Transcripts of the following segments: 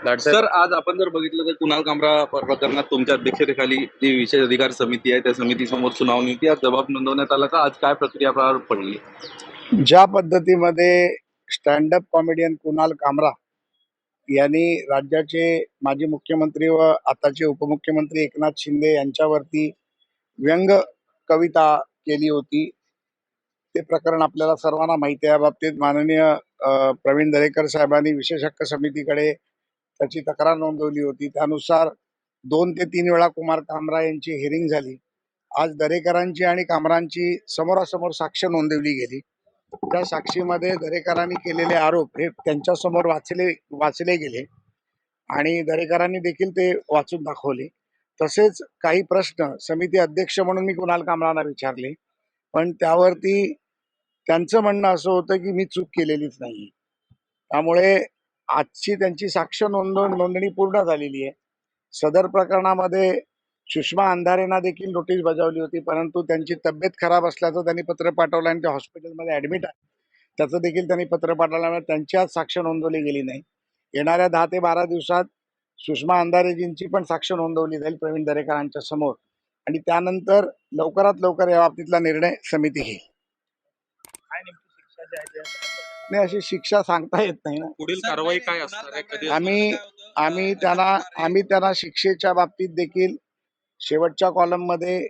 काढतात। सर, आज आपण जर बघितलं तर कुणाल कामरा प्रकरणात तुमच्या अध्यक्षतेखाली जी विशेष अधिकार समिती आहे त्या समितीसमोर सुनावणी होती, आज जबाब नोंदवण्यात आला. तर आज काय प्रक्रिया पार पडली? ज्या पद्धतीमध्ये स्टँडअप कॉमेडियन कुणाल कामरा यांनी राज्याचे माजी मुख्यमंत्री व आताचे उपमुख्यमंत्री एकनाथ शिंदे यांच्यावरती व्यंग कविता केली होती, ते प्रकरण आपल्याला सर्वांना माहिती आहे. या बाबतीत माननीय प्रवीण दरेकर साहेबांनी विशेष हक्क समितीकडे त्याची तक्रार नोंदवली होती. त्यानुसार 2 ते 3 वेळा कुमार कामरा यांची हिअरिंग झाली. आज दरेकरांची आणि कामरांची समोरासमोर साक्ष नोंदवली गेली. त्या साक्षीमध्ये दरेकरांनी केलेले आरोप हे त्यांच्या समोर वाचले गेले आणि दरेकरांनी देखील ते वाचून दाखवले. तसेच काही प्रश्न समिती अध्यक्ष म्हणून मी कुणाल कामरांना विचारले, पण त्यावरती त्यांचं म्हणणं असं होतं की मी चूक केलेलीच नाही. त्यामुळे आजची त्यांची साक्ष नोंदणी पूर्ण झालेली आहे. सदर प्रकरणामध्ये सुषमा अंधारेंना देखील नोटीस बजावली होती, परंतु त्यांची तब्येत खराब असल्याचं त्यांनी पत्र पाठवलं आणि ते हॉस्पिटलमध्ये ॲडमिट आहे, त्याचं देखील त्यांनी पत्र पाठवल्यामुळे त्यांची आज साक्ष नोंदवली गेली नाही. येणाऱ्या 10 ते 12 दिवसात सुषमा अंधारेजींची पण साक्ष नोंदवली जाईल प्रवीण दरेकरांच्या समोर आणि त्यानंतर लवकरात लवकर या बाबतीतला निर्णय समिती घेईल. काय नेमकी शिक्षा जी आहे नाही, अशी शिक्षा सांगता येत नाही ना. पुढील कारवाई काय असणार आहे? कधी आम्ही त्यांना शिक्षेच्या बाबतीत देखील शेवटच्या कॉलममध्ये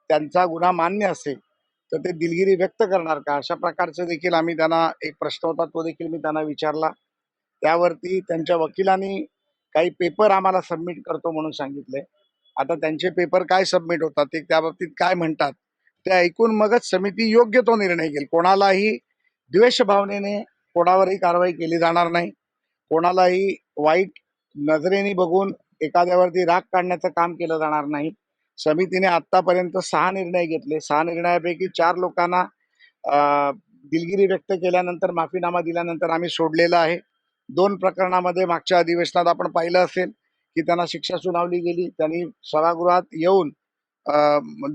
त्यांचा गुन्हा मान्य असेल तर ते दिलगिरी व्यक्त करणार का, अशा प्रकारचं देखील आम्ही त्यांना एक प्रश्न होता तो देखील मी त्यांना विचारला. त्यावरती त्यांच्या वकिलांनी काही पेपर आम्हाला सबमिट करतो म्हणून सांगितले. आता त्यांचे पेपर काय सबमिट होतात ते त्या बाबतीत काय म्हणतात ते ऐकून मगच समिती योग्य तो निर्णय घेईल. कोणालाही द्वेष भावनेने कोणावरही कारवाई केली जाणार नाही. कोणालाही वाईट नजरेने बघून एखाद्यावरती राग काढण्याचं काम केलं जाणार नाही. समितीने आतापर्यंत 6 निर्णय घेतले. 6 निर्णयापैकी 4 लोकांना दिलगिरी व्यक्त केल्यानंतर माफीनामा दिल्यानंतर आम्ही सोडलेलं आहे. 2 प्रकरणामध्ये मागच्या अधिवेशनात आपण पाहिलं असेल की त्यांना शिक्षा सुनावली गेली. त्यांनी सभागृहात येऊन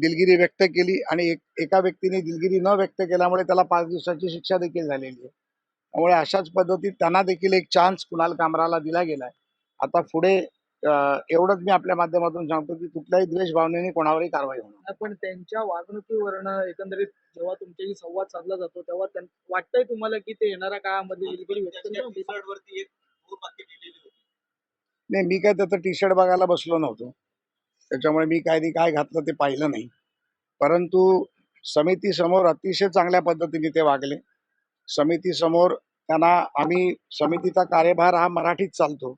दिलगिरी व्यक्त केली आणि एका व्यक्तीने दिलगिरी न व्यक्त केल्यामुळे त्याला 5 दिवसाची शिक्षा देखील झालेली आहे. त्यामुळे अशाच पद्धतीत त्यांना देखील एक चान्स कुणाल कामराला दिला गेलाय. आता पुढे एवढंच मी आपल्या माध्यमातून सांगतो की कुठल्याही द्वेष भावनेने कोणावरही कारवाई होणार. पण त्यांच्या वागणुकीवरनं एकंदरीत जेव्हा तुमच्याशी संवाद साधला जातो तेव्हा वाटतंय तुम्हाला की ते येणाऱ्या काळामध्ये दिलगिरी व्यक्त नाही, मी काय त्याचं टी शर्ट बघायला बसलो नव्हतो, त्याच्यामुळे मी काय घातलं ते पाहिलं नाही. परंतु समितीसमोर अतिशय चांगल्या पद्धतीने ते वागले. समितीसमोर आम्ही समितीचा कार्यभार हा मराठीत चालतो,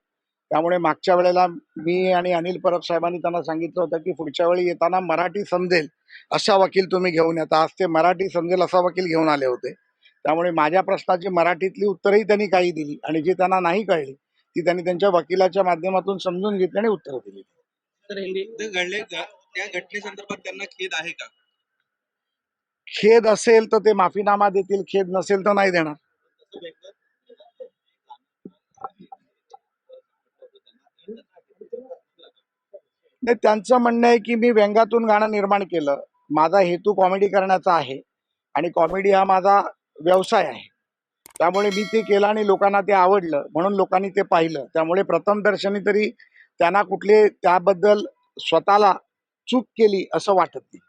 त्यामुळे मागच्या वेळेला मी आणि अनिल परब साहेबांनी त्यांना सांगितलं होतं की पुढच्या वेळी येताना मराठी समजेल असा वकील तुम्ही घेऊन येता. आज ते मराठी समजेल असा वकील घेऊन आले होते. त्यामुळे माझ्या प्रश्नाची मराठीतली उत्तरही त्यांनी काही दिली आणि जी त्यांना नाही कळली ती त्यांनी त्यांच्या वकिलाच्या माध्यमातून समजून घेतली आणि उत्तरं दिली. त्या घटनेसंदर्भात त्यांना खेद आहे का? खेद असेल तर ते माफीनामा देतील, खेद नसेल तर नाही देणार. नाही, त्यांचं म्हणणं आहे की मी व्यंगातून गाणं निर्माण केलं. माझा हेतू कॉमेडी करण्याचा आहे आणि कॉमेडी हा माझा व्यवसाय आहे. त्यामुळे मी ते केलं आणि लोकांना ते आवडलं म्हणून लोकांनी ते पाहिलं. त्यामुळे प्रथम दर्शनी तरी त्यांना कुठले त्याबद्दल स्वतःला चूक केली असं वाटत नाही.